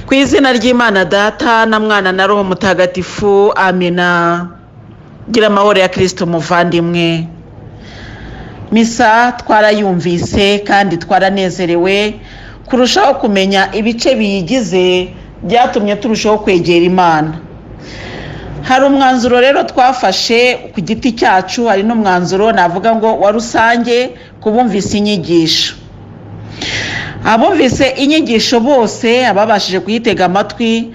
Ku izina ry'Imana Data na Mwana na Roho Mutagatifu, amina. Gira amahoro ya Kristo muvandimwe. Misa twarayumvise kandi twaranezerewe kurushaho kumenya ibice biyigize, byatumye turushaho kwegera Imana. Hari umwanzuro rero twafashe ku giti cyacu, hari n'umwanzuro navuga ngo wa rusange kubumvise inyigisho. Abumvise inyigisho bose ababashije kuyitega amatwi,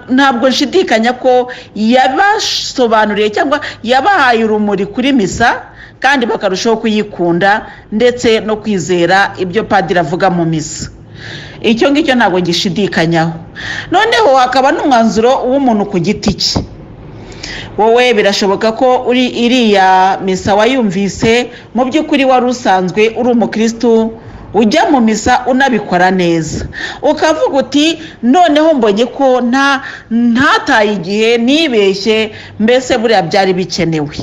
ntabwo nshidikanya ko yabasobanuriye cyangwa yabahaye urumuri kuri misa, kandi bakarushaho kuyikunda ndetse no kwizera ibyo padiri avuga mu misa. Icyo ngicyo ntabwo ngishidikanyaho. Noneho hakaba n'umwanzuro w'umuntu ku giti cye. Wowe birashoboka ko uri iriya misa wayumvise, mu by'ukuri wari usanzwe uri umukristu, ujya mu misa unabikora neza, ukavuga uti noneho mbonye ko ntataye igihe, nibeshye, mbese buriya byari bikenewe.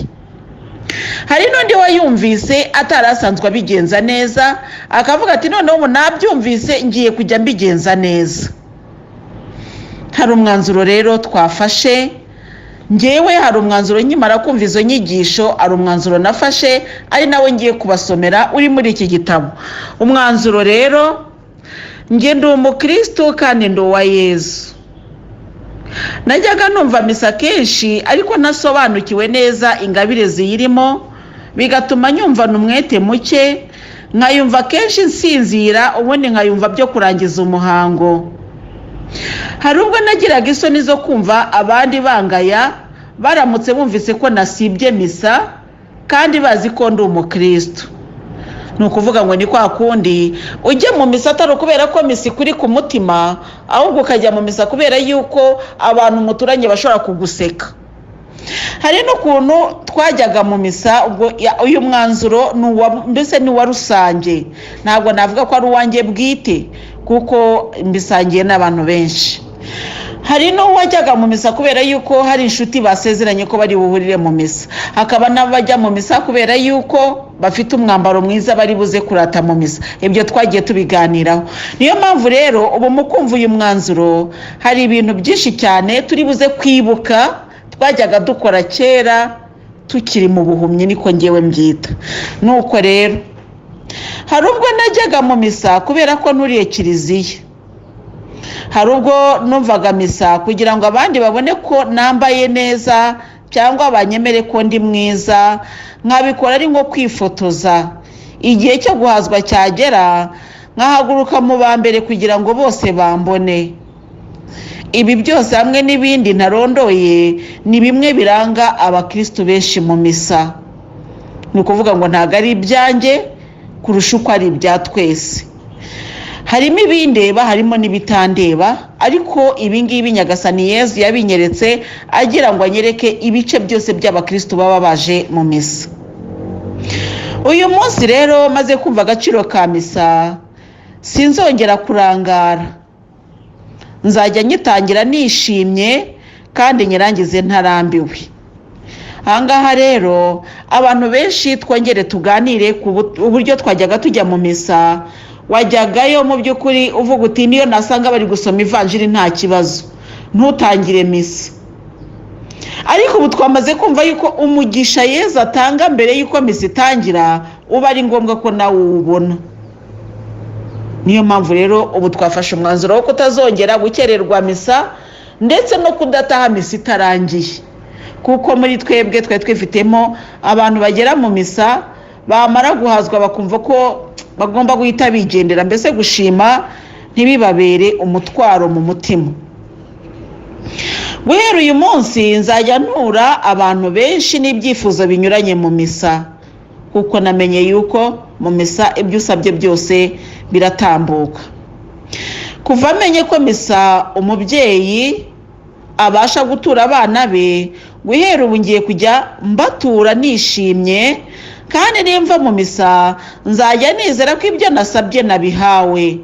Hari n'undi wayumvise atarasanzwe abigenza neza, akavuga ati noneho nabyumvise ngiye kujya mbigenza neza. Hari umwanzuro rero twafashe. Njyewe hari umwanzuro nkimara kumva izo nyigisho, ari umwanzuro nafashe, ari nawe ngiye kubasomera uri muri iki gitabo. Umwanzuro rero, njye ndi umukristu kandi ndi uwa Yezu. Najyaga numva misa kenshi ariko ntasobanukiwe neza ingabire ziyirimo, bigatuma nyumvana umwete muke, nkayumva kenshi nsinzira, ubundi nkayumva byo kurangiza umuhango. Hari ubwo nagiraga isoni zo kumva abandi bangaya baramutse bumvise ko nasibye misa kandi bazi ko ndi umukristu. Ni ukuvuga ngo ni kwa kundi ujya mu misa atari kubera ko misa ikuri ku mutima, ahubwo ukajya mu misa kubera yuko abantu muturanye bashobora kuguseka. Hari n'ukuntu twajyaga mu misa, ubwo uyu mwanzuro mbese ni wa rusange, ntabwo navuga ko ari uwanjye bwite kuko mbisangiye n'abantu benshi. Hari n'uwajyaga mu misa kubera yuko hari inshuti basezeranye ko bari buhurire mu misa, hakaba n'abajya mu misa kubera yuko bafite umwambaro mwiza bari buze kurata mu misa. Ibyo twagiye tubiganiraho. Niyo mpamvu rero ubu mukumva uyu mwanzuro, hari ibintu byinshi cyane turi buze kwibuka twajyaga dukora kera tukiri mu buhumyi, niko ngewe mbyita. Nuko rero hari ubwo najyaga mu misa kubera ko nuriye kiliziya. Hari ubwo numvaga misa kugira ngo abandi babone ko nambaye neza cyangwa banyemere ko ndi mwiza, nkabikora ari nko kwifotoza. Igihe cyo guhazwa cyagera, nkahaguruka mu ba mbere kugira ngo bose bambone. Ibi byose hamwe n'ibindi ntarondoye ni bimwe biranga abakristu benshi mu misa. Ni ukuvuga ngo ntabwo ari ibyanjye kurusha uko ari ibya twese. Harimo ibindeba, harimo n'ibitandeba, ariko ibingibi Nyagasani Yezu yabinyeretse agira ngo anyereke ibice byose by'abakristu baba baje mu misa. Uyu munsi rero maze kumva agaciro ka misa, sinzongera kurangara. Nzajya nyitangira nishimye kandi nyirangize ntarambiwe. Ahangaha rero abantu benshi twongere tuganire ku buryo twajyaga tujya mu misa. Wajyagayo mu by'ukuri uvuga uti niyo nasanga bari gusoma ivanjiri nta kibazo, ntutangire misa. Ariko ubu twamaze kumva yuko umugisha Yezu atanga mbere yuko misa itangira uba ari ngombwa ko nawe uwubona. Niyo mpamvu rero ubu twafashe umwanzuro wo kutazongera gukererwa misa ndetse no kudataha misa itarangiye, kuko muri twebwe twari twifitemo abantu bagera mu misa bamara guhazwa bakumva ko bagomba guhita bigendera, mbese gushima ntibibabere umutwaro mu mutima. Guhera uyu munsi nzajya ntura abantu benshi n'ibyifuzo binyuranye mu misa, kuko namenye yuko mu misa ibyo usabye byose biratambuka. Kuva amenye ko misa umubyeyi abasha gutura abana be, guhera ubu ngiye kujya mbatura nishimye, kandi nimva mu misa nzajya nizera ko ibyo nasabye nabihawe.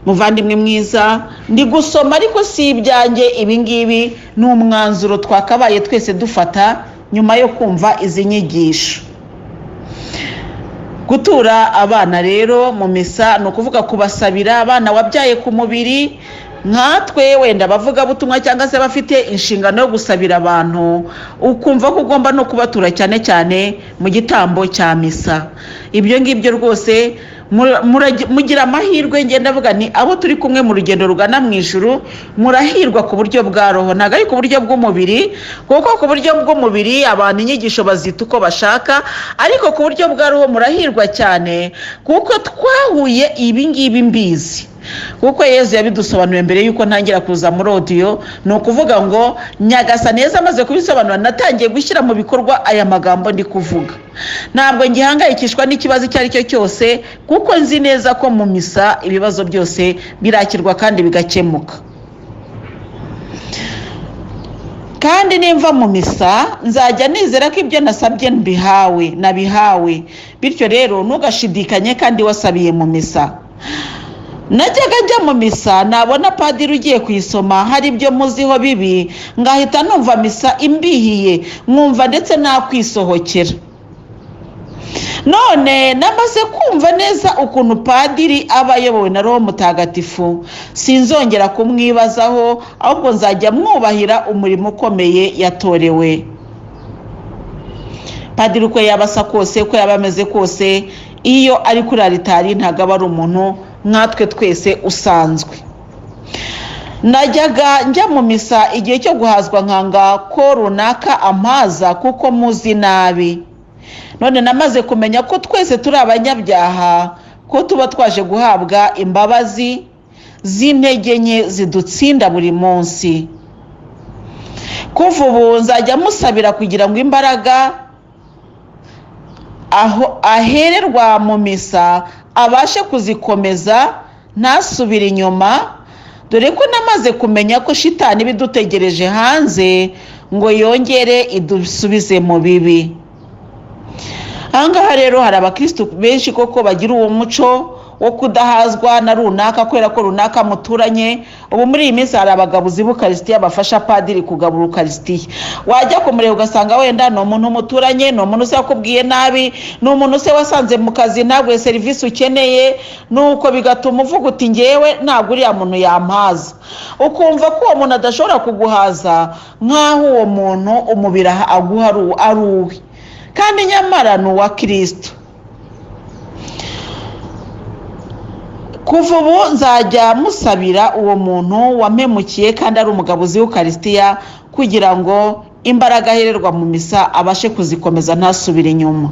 Muvandimwe mwiza, ndi gusoma ariko si ibyanjye. Ibingibi ni umwanzuro twakabaye twese dufata nyuma yo kumva izi nyigisho. gutura abana rero mu misa ni ukuvuga kubasabira abana wabyaye ku mubiri, nkatwe wenda bavuga butumwa cyangwa se bafite inshingano yo gusabira abantu, ukumva ko ugomba no kubatura cyane cyane mu gitambo cya misa. Ibyo ngibyo rwose mugira amahirwe, ngenda avuga ni abo turi kumwe mu rugendo rugana mu ijuru, murahirwa ku buryo bwa roho, ntabwo ari ku buryo bw'umubiri, kuko ku buryo bw'umubiri abantu inyigisho bazita uko bashaka, ariko ku buryo bwa roho murahirwa cyane, kuko twahuye ibi ngibi mbizi, kuko Yezu yabidusobanuye mbere yuko ntangira kuza muri audio. Ni ukuvuga ngo Nyagasani Yezu amaze kubisobanura, natangiye gushyira mu bikorwa aya magambo ndi kuvuga. Ntabwo ngihangayikishwa n'ikibazo icyo ari cyo cyose, kuko nzi neza ko mu misa ibibazo byose birakirwa kandi bigakemuka. Kandi nimva mu misa nzajya nizera ko ibyo nasabye nabihawe. Bityo rero ntugashidikanye kandi wasabiye mu misa. Najyaga njya mu misa nabona padiri ugiye kuyisoma hari ibyo muziho bibi, ngahita numva misa imbihiye, mwumva ndetse nakwisohokera. None namaze kumva neza ukuntu padiri aba ayobowe na Roho Mutagatifu, sinzongera kumwibazaho, ahubwo nzajya mwubahira umurimo ukomeye yatorewe. Padiri uko yabasa kose, uko yaba ameze kose, iyo ari kuri alitari ntabwo aba ari umuntu nkatwe twese usanzwe. Najyaga njya mu misa igihe cyo guhazwa nkanga ko runaka ampaza kuko muzi nabi. None namaze kumenya ko twese turi abanyabyaha, ko tuba twaje guhabwa imbabazi z'intege nke zidutsinda buri munsi. Kuva ubu nzajya musabira kugira ngo imbaraga ahererwa mu misa abashe kuzikomeza ntasubire inyuma, dore ko namaze kumenya ko shitani bidutegereje hanze ngo yongere idusubize mu bibi. Ahangaha rero hari abakristo benshi koko bagira uwo muco wo kudahazwa na runaka kubera ko runaka muturanye. Ubu muri iyi minsi hari abagabuzi b'Ukaristiya bafasha padiri kugabura Ukaristiya. Wajya kumureba ugasanga wenda ni umuntu muturanye, ni umuntu se wakubwiye nabi, ni umuntu se wasanze mu kazi ntabwo serivisi ukeneye, nuko bigatuma uvuga uti ngewe ntabwo uriya muntu yampaza, ukumva ko uwo muntu adashobora kuguhaza, nk'aho uwo muntu umubiri aguha ari uwe, kandi nyamara ni uwa Kristo. Kuva ubu nzajya musabira uwo muntu wampemukiye kandi ari umugabuzi w'Ukaristiya, kugira ngo imbaraga ahererwa mu misa abashe kuzikomeza ntasubire inyuma.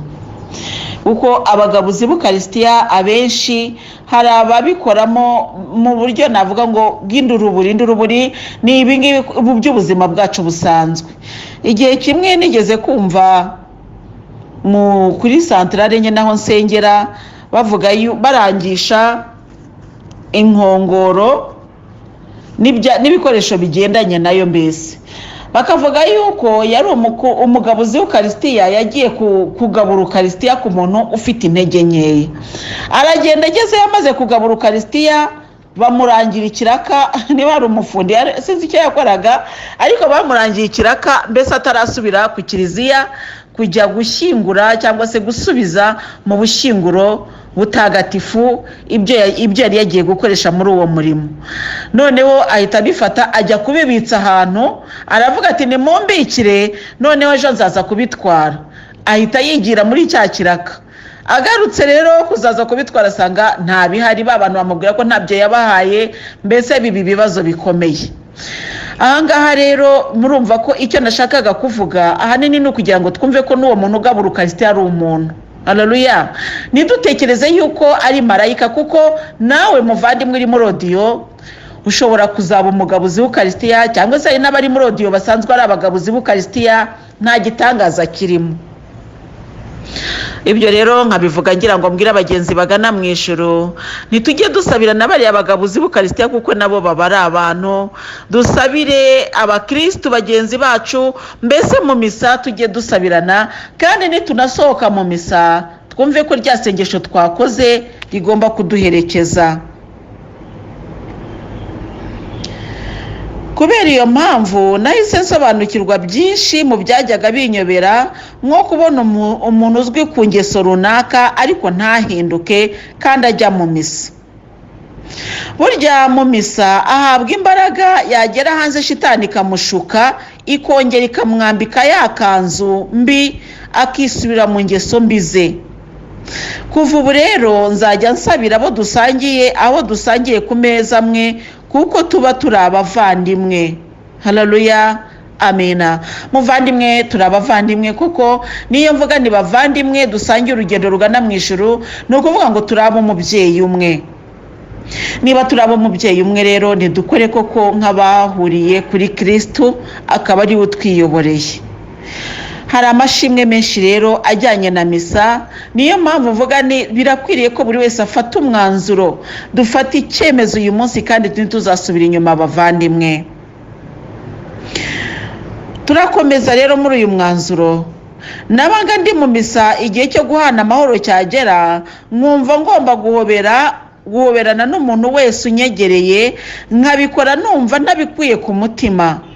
Kuko abagabuzi b'Ukaristiya abenshi hari ababikoramo mu buryo navuga ngo bw'induruburi ni ibingibi by'ubuzima bwacu busanzwe. Igihe kimwe nigeze kumva kuri santrale nye naho nsengera bavuga barangisha inkongoro n'ibikoresho bigendanye nayo, mbese bakavuga yuko yari umugabuzi w'Ukaristiya yagiye kugabura Ukaristiya ku muntu ufite intege nkeya. Aragenda ageze yamaze kugabura Ukaristiya, bamurangira ikiraka, niba ari umufundi sinzi icyo yakoraga, ariko bamurangiye ikiraka mbese atarasubira ku kiliziya kujya gushyingura cyangwa se gusubiza mu bushyinguro butagatifu ibyo yari yagiye gukoresha muri uwo murimo. Noneho ahita abifata ajya kubibitsa ahantu, aravuga ati nimumbikire, noneho ejo nzaza kubitwara. Ahita yigira muri cya kiraka. Agarutse rero kuzaza kubitwara asanga nta bihari, abantu bamubwira ko ntabyo yabahaye, mbese bibi bibazo bikomeye. Ahangaha rero murumva ko icyo nashakaga kuvuga ahanini ni ukugira ngo twumve ko n'uwo muntu ugabura Ukaristiya ari umuntu. Haleluya. Nidutekereze yuko ari marayika, kuko nawe muvandimwe uri muri audio ushobora kuzaba umugabuzi w'Ukaristiya, cyangwa se n'abari muri audio basanzwe ari abagabuzi b'Ukaristiya, nta gitangaza kirimo. Ibyo rero nkabivuga ngira ngo mbwira abagenzi bagana mu ijuru, nitujye dusabira n'abari abagabuzi b'Ukaristiya kuko nabo baba ari abantu. Dusabire abakristo bagenzi bacu, mbese mu misa tujye dusabirana, kandi nitunasohoka mu misa twumve ko rya sengesho twakoze rigomba kuduherekeza. kubera iyo mpamvu nahise nsobanukirwa byinshi mu byajyaga binyobera, nko kubona umuntu uzwi ku ngeso runaka ariko ntahinduke kandi ajya mu misa. Burya mu misa ahabwa imbaraga, yagera hanze shitani ikamushuka, ikongera ikamwambika ya kanzu mbi, akisubira mu ngeso mbi ze. Kuva ubu rero nzajya nsabira abo dusangiye ku meza amwe, kuko tuba turi abavandimwe. Haleluya, amina. Muvandimwe, turi abavandimwe kuko niyo mvuga ni bavandimwe dusangiye urugendo rugana mu ijuru, ni ukuvuga ngo turi ab'umubyeyi umwe. Niba turi ab'umubyeyi umwe rero ntidukore koko nk'abahuriye kuri Kristu, akaba ari we utwiyoboreye. Hari amashimwe menshi rero ajyanye na misa, niyo mpamvu mvuga ni birakwiriye ko buri wese afata umwanzuro, dufata icyemezo uyu munsi kandi ntituzasubira inyuma abavandimwe. Turakomeza rero muri uyu mwanzuro. Nabaga ndi mu misa, igihe cyo guhana amahoro cyagera, nkumva ngomba guhoberana n'umuntu wese unyegereye, nkabikora numva ntabikuye ku mutima.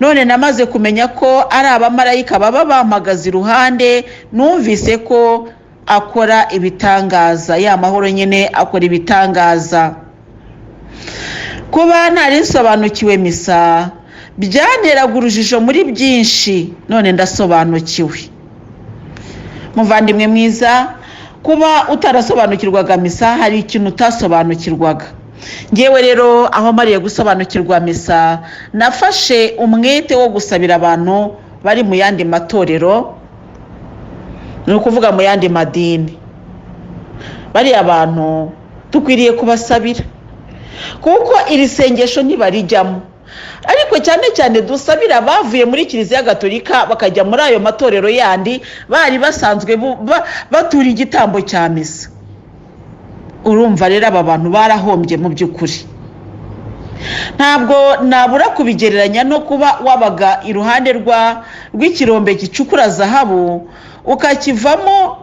None namaze kumenya ko ari abamarayika baba bampagaze iruhande, numvise ko akora ibitangaza, ya mahoro nyine akora ibitangaza. Kuba ntarisobanukiwe misa byanteraga urujijo muri byinshi, none ndasobanukiwe. Muvandimwe mwiza, kuba utarasobanukirwaga misa hari ikintu utasobanukirwaga. Ngewe rero aho mariye gusobanukirwa misa, nafashe umwete wo gusabira abantu bari mu yandi matorero, ni ukuvuga mu yandi madini. Bariya abantu dukwiriye kubasabira, kuko iri sengesho ntibarijyamo. Ariko cyane cyane dusabira bavuye muri Kiliziya Gatolika bakajya muri ayo matorero yandi, bari basanzwe batura igitambo cya misa. Urumva rero aba bantu barahombye mu by'ukuri. Ntabwo nabura kubigereranya no kuba wabaga iruhande rw'ikirombe gicukura zahabu, ukakivamo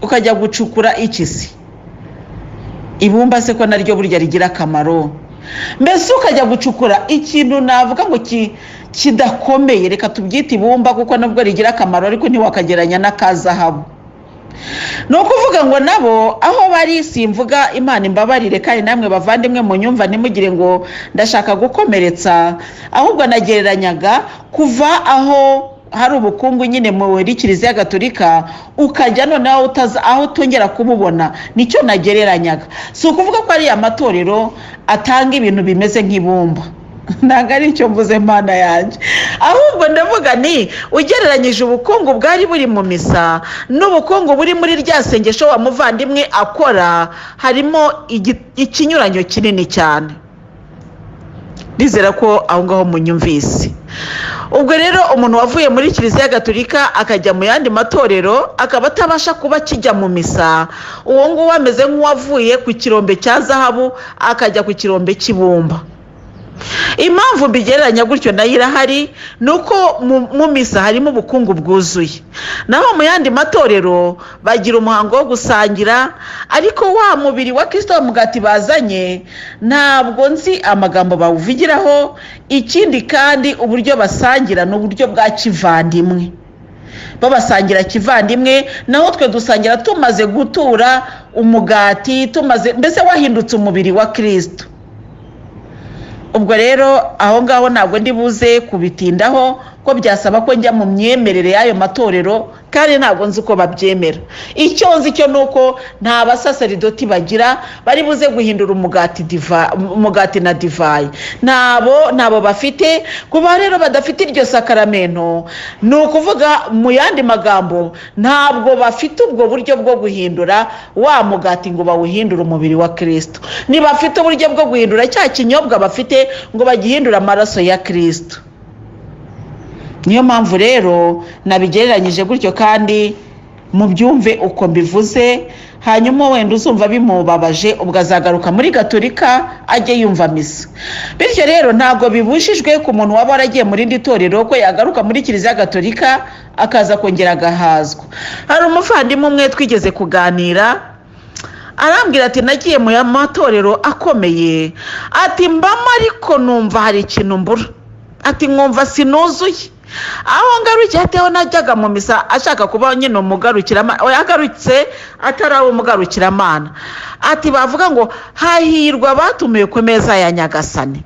ukajya gucukura ikisi. Ibumba se ko naryo burya rigira akamaro. Mbese ukajya gucukura ikintu navuga ngo kidakomeye, reka tubyite ibumba kuko nubwo rigira akamaro ariko ntiwakageranya n'akazahabu. Ni ukuvuga ngo nabo aho bari, simvuga Imana imbabarire kandi namwe bavandimwe munyumva ntimugire ngo ndashaka gukomeretsa, ahubwo nagereranyaga kuva aho hari ubukungu nyine muri Kiliziya Gatolika ukajya noneho aho utongera kububona, nicyo nagereranyaga. Si ukuvuga ko ari amatorero atanga ibintu bimeze nk'ibumba, ntabwo ari icyo mvuze Mana yanjye, ahubwo ndavuga ni ugereranyije ubukungu bwari buri mu misa n'ubukungu buri muri rya sengesho wa muvandimwe akora, harimo ikinyuranyo kinini cyane. Nizera ko aho ngaho munyumvise. Ubwo rero umuntu wavuye muri Kiliziya Gatolika akajya mu yandi matorero, akaba atabasha kuba kijya mu misa, uwo nguwo ameze nk'uwavuye ku kirombe cya zahabu akajya ku kirombe cy'ibumba. Impamvu mbigereranya gutyo nayo irahari, ni uko mu misa harimo ubukungu bwuzuye, naho mu yandi matorero bagira umuhango wo gusangira, ariko wa mubiri wa Kristo wa mugati bazanye ntabwo nzi amagambo bawuvugiraho. Ikindi kandi uburyo basangira ni uburyo bwa kivandimwe, babasangira kivandimwe, naho twe dusangira tumaze gutura umugati, mbese wahindutse umubiri wa Kristo. Ubwo rero aho ngaho ntabwo ndi buze kubitindaho, ko byasaba ko njya mu myemerere y'ayo matorero, kandi ntabwo nzi uko babyemera. Icyo nzi cyo nuko nta basaseridoti bagira bari buze guhindura umugati na divayi, nabo bafite. Kuba rero badafite iryo sakaramento, ni ukuvuga mu yandi magambo ntabwo bafite ubwo buryo bwo guhindura wa mugati ngo bawuhindure umubiri wa Kristo. Ntibafite uburyo bwo guhindura cya kinyobwa bafite ngo bagihindure amaraso ya Kristo. Niyo mpamvu rero nabigereranyije gutyo, kandi mubyumve uko mbivuze, hanyuma wenda uzumva bimubabaje ubwo azagaruka muri Gatolika ajye yumva misa. Bityo rero ntabwo bibujijwe ku muntu waba waragiye muri rindi torero ko yagaruka muri Kiliziya Gatolika akaza kongera agahazwa. Hari umuvandimwe umwe twigeze kuganira, arambwira ati nagiye mu matorero akomeye, ati mbamo ariko numva hari ikintu mbura, ati nkumva sinuzuye. Aho ngarukiye ateho najyaga mu misa ashaka kuba nyine umugarukiramana, yagarutse atari umugarukiramana, ati bavuga ngo hahirwa batumiwe ku meza ya Nyagasani,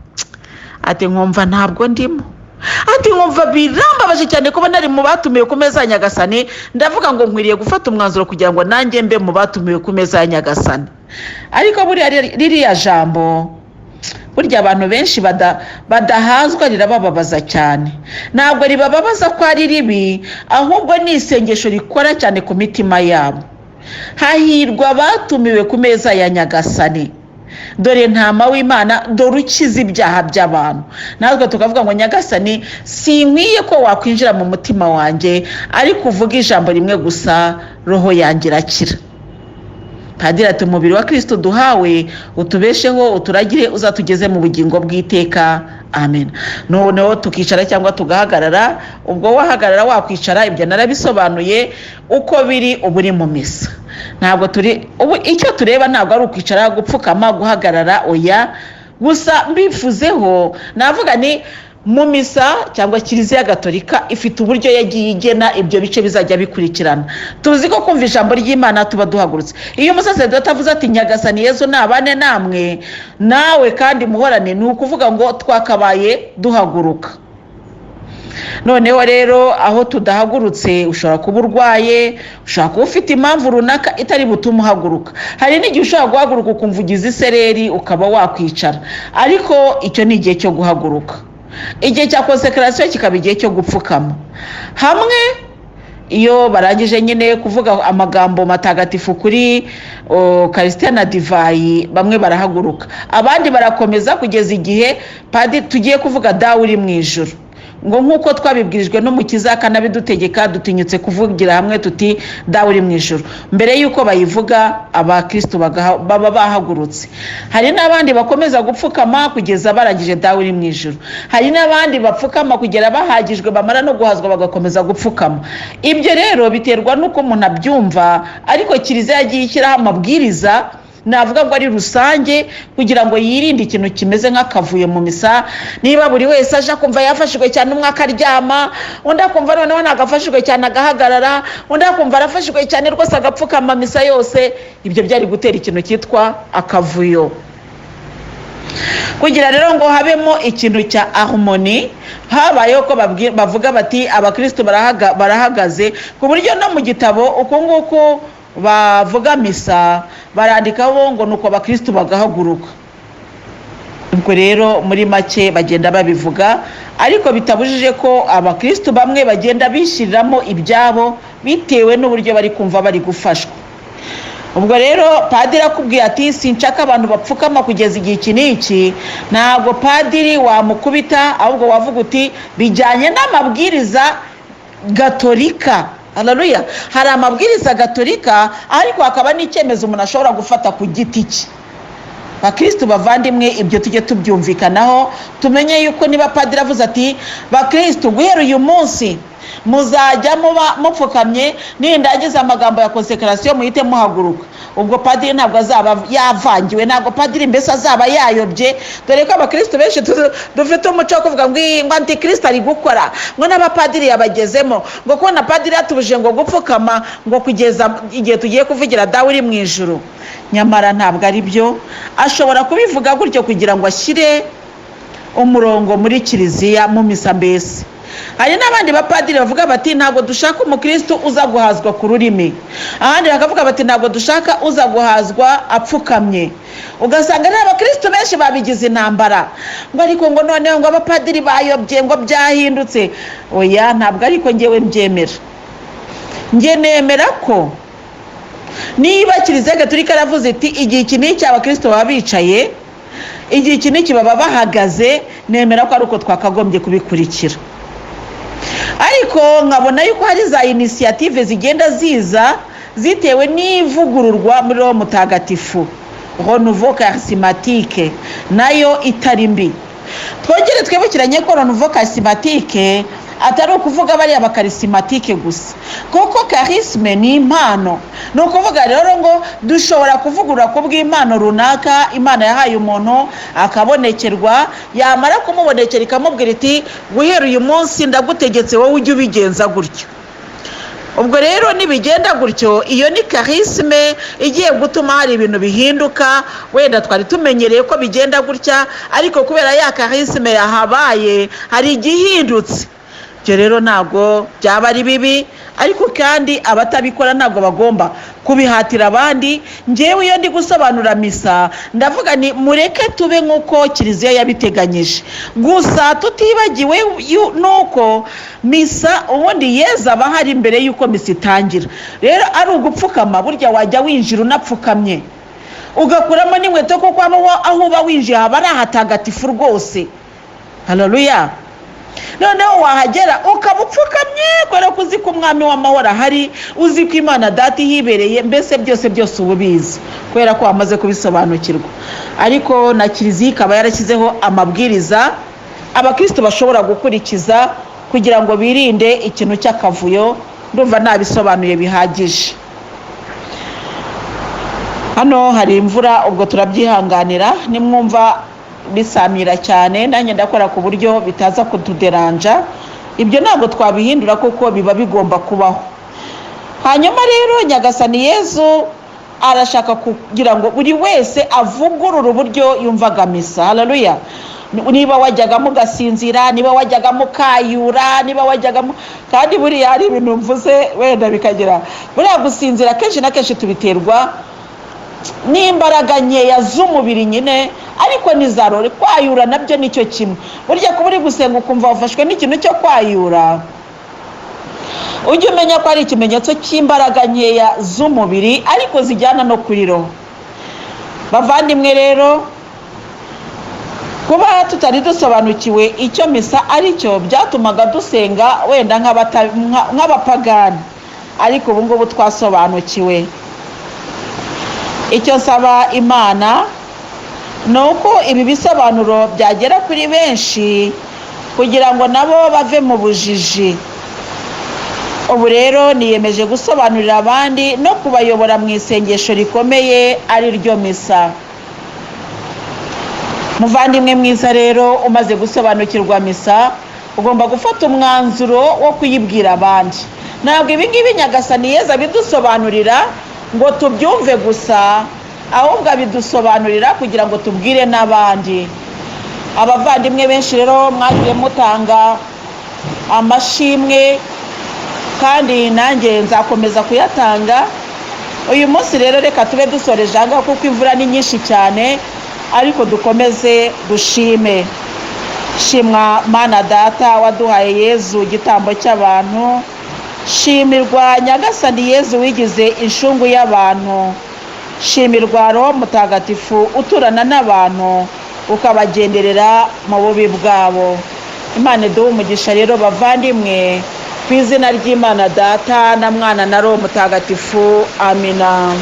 ati nkumva ntabwo ndimo, ati nkumva birambabaje cyane kuba nari mu batumiwe ku meza ya Nyagasani, ndavuga ngo nkwiriye gufata umwanzuro kugira ngo nanjye mbe mu batumiwe ku meza ya Nyagasani. Ariko buriya ririya jambo burya abantu benshi badahazwa rirabababaza cyane. Ntabwo ribababaza ko ari ribi, ahubwo ni isengesho rikora cyane ku mitima yabo. Hahirwa batumiwe ku meza ya Nyagasani, dore ntama w'Imana, dore ukiza ibyaha by'abantu. Natwe tukavuga ngo Nyagasani, sinkwiye ko wakwinjira mu mutima wanjye, ariko uvuga ijambo rimwe gusa roho yanjye irakira. Padiri ati umubiri wa Kristo duhawe utubesheho, uturagire, uzatugeze mu bugingo bw'iteka, amen. Noneho tukicara cyangwa tugahagarara. Ubwo wahagarara wakwicara, ibyo narabisobanuye uko biri uburi mu misa. Ntabwo icyo tureba ntabwo ari ukwicara, gupfukama, guhagarara, oya. Gusa mbifuzeho navuga ni mu misa cyangwa Kiliziya Gatolika ifite uburyo yagiye igena ibyo bice bizajya bikurikirana. Tuzi ko kumva ijambo ry'Imana tuba duhagurutse. Iyo umusaseridoti avuze ati Nyagasani Yezu nabane namwe, nawe kandi muhorane, ni ukuvuga ngo twakabaye duhaguruka. Noneho rero aho tudahagurutse, ushobora kuba urwaye, ushobora kuba ufite impamvu runaka itari butume uhaguruka. Hari n'igihe ushobora guhaguruka ukumva ugize isereri ukaba wakwicara, ariko icyo ni igihe cyo guhaguruka. Igihe cya konsekarasiyo kikaba igihe cyo gupfukama. Hamwe iyo barangije nyine kuvuga amagambo matagatifu kuri Eucharistia na divayi, bamwe barahaguruka, abandi barakomeza kugeza igihe Padiri tugiye kuvuga dawe uri mu ijuru. Ngo nkuko twabibwirijwe n'Umukiza akanabidutegeka, dutinyutse kuvugira hamwe tuti dawe uri mu ijuru. Mbere yuko bayivuga abakristo baba bahagurutse. Hari n'abandi bakomeza gupfukama kugeza barangije dawe uri mu ijuru. Hari n'abandi bapfukama kugera bahagijwe, bamara no guhazwa bagakomeza gupfukama. Ibyo rero biterwa n'uko umuntu abyumva, ariko Kiliziya yagiye ishyiraho amabwiriza, navuga ngo ari rusange, kugira ngo yirinde ikintu kimeze nk'akavuyo mu misa. Niba buri wese aje kumva yafashijwe cyane, umwe akaryama, undi akumva noneho nagafashijwe cyane agahagarara, undi akumva arafashijwe cyane rwose agapfukama misa yose, ibyo byari gutera ikintu cyitwa akavuyo. Kugira rero ngo habemo ikintu cya harmony, habayeho ko bavuga bati abakristo barahagaze, ku buryo no mu gitabo uko nguko bavuga misa barandikaho ngo nuko abakristo bagahaguruka. Ubwo rero muri make bagenda babivuga, ariko bitabujije ko abakristo bamwe bagenda bishiriramo ibyabo bitewe n'uburyo bari kumva bari gufashwa. Ubwo rero Padiri akubwiye ati sinshaka abantu bapfukama kugeza igihe iki n'iki, ntabwo Padiri wamukubita, ahubwo wavuga uti bijyanye n'amabwiriza Gatolika. Haleluya. Hari amabwiriza Gatolika, ariko hakaba n'icyemezo umuntu ashobora gufata ku giti cye. Bakristo bavandimwe, ibyo tujye tubyumvikanaho, tumenye yuko niba Padiri avuze ati bakristo guhera uyu munsi muzajya muba mupfukamye, nindagize amagambo ya konsekarasiyo muhite muhaguruka, ubwo Padiri ntabwo azaba yavangiwe, ntabwo Padiri mbese azaba yayobye. Dore ko abakristo benshi dufite umuco wo kuvuga ngo antikristo ari gukora, ngo n'abapadiri yabagezemo, ngo kubona Padiri yatubuje ngo gupfukama ngo kugeza igihe tugiye kuvugira dawe uri mu ijuru. Nyamara ntabwo ari byo, ashobora kubivuga gutyo kugira ngo ashyire umurongo muri Kiliziya mu misa mbese. Hari n'abandi bapadiri bavuga bati ntabwo dushaka umukristo uza guhazwa ku rurimi, abandi bakavuga bati ntabwo dushaka uza guhazwa apfukamye. Ugasanga ari abakristo benshi babigize intambara, ngo ariko ngo noneho ngo abapadiri bayobye, ngo byahindutse. Oya, ntabwo ariko ngewe mbyemera. Nge nemera ko niba Kiliziya Gatolika yaravuze iti igihe iki n'iki abakristo baba bicaye, igihe iki n'iki baba bahagaze, nemera ko ari uko twakagombye kubikurikira. Ariko nkabona yuko hari za initiative zigenda ziza zitewe n'ivugururwa muri Roho Mutagatifu, renouveau charismatique, nayo itari mbi. Twongere twibukiranye ko renouveau charismatique atari ukuvuga bari abakarismatike gusa, kuko charisme ni impano. No kuvuga rero ngo dushobora kuvugura ku bw'impano runaka Imana yahaye umuntu akabonekerwa, yamara kumubonekera ikamubwira iti guhera uyu munsi ndagutegetse wowe ujye ubigenza gutyo. Ubwo rero nibigenda gutyo, iyo ni charisme igiye gutuma hari ibintu bihinduka. Wenda twari tumenyereye ko bigenda gutya, ariko kubera ya charisme yahabaye hari igihindutse. Byo rero ntabwo byaba ari bibi, ariko kandi abatabikora ntabwo bagomba kubihatira abandi. Njyewe iyo ndi gusobanura misa ndavuga ni mureke tube nk'uko kiliziya yabiteganyije, gusa tutibagiwe nuko misa ubundi Yezu aba hari mbere y'uko misa itangira. Rero ari ugupfukama, burya wajya winjira unapfukamye ugakuramo n'inkweto, kuko aho uba winjiye haba ari ahatagatifu rwose. Haleluya. Noneho wahagera ukaba upfukamye, kubera ko uzi ko umwami w'amahoro ahari, uzi ko Imana Data ihibereye, mbese byose ububizi kubera ko wamaze kubisobanukirwa. Ariko na kiliziya ikaba yarashyizeho amabwiriza abakristo bashobora gukurikiza kugira ngo birinde ikintu cy'akavuyo. Ndumva nabisobanuye bihagije. Hano hari imvura, ubwo turabyihanganira, nimwumva bisamira cyane nanjye ndakora ku buryo bitaza kutuderanja. Ibyo ntabwo twabihindura kuko biba bigomba kubaho. Hanyuma rero Nyagasani Yezu arashaka kugira ngo buri wese avugurure uburyo yumvaga misa. Haleluya. Niba wajyaga mugasinzira, niba wajyaga mukayura, niba wajyaga kandi buriya hari ibintu mvuze wenda bikagira, buriya gusinzira kenshi na kenshi tubiterwa n'imbaraga nkeya z'umubiri nyine, ariko nizarore kwayura nabyo nicyo kimwe. Burya kuba uri gusenga ukumva wafashwe n'ikintu cyo kwayura, ujye umenya ko ari ikimenyetso cy'imbaraga nkeya z'umubiri ariko zijyana no kuri roho. Bavandimwe rero, kuba tutari dusobanukiwe icyo misa ari cyo byatumaga dusenga wenda nk'abapagani, ariko ubu ngubu twasobanukiwe. Icyo nsaba Imana ni uko ibi bisobanuro byagera kuri benshi kugira ngo nabo bave mu bujiji. Ubu rero niyemeje gusobanurira abandi no kubayobora mu isengesho rikomeye ari ryo misa. Muvandimwe mwiza rero, umaze gusobanukirwa misa ugomba gufata umwanzuro wo kuyibwira abandi. Ntabwo ibi ngibi Nyagasani Yezu abidusobanurira ngo tubyumve gusa, ahubwo abidusobanurira kugira ngo tubwire n'abandi. Abavandimwe benshi rero mwagiye mutanga amashimwe, kandi nanjye nzakomeza kuyatanga. Uyu munsi rero reka tube dusoreje aha kuko imvura ni nyinshi cyane, ariko dukomeze dushime. Shimwa Mana Data waduhaye Yezu igitambo cy'abantu. Shimirwa Nyagasani Yezu wigize inshungu y'abantu. Shimirwa Roho Mutagatifu uturana n'abantu ukabagenderera mu bubi bwabo. Imana iduhe umugisha rero bavandimwe, ku izina ry'Imana Data na Mwana na Roho Mutagatifu. Amina.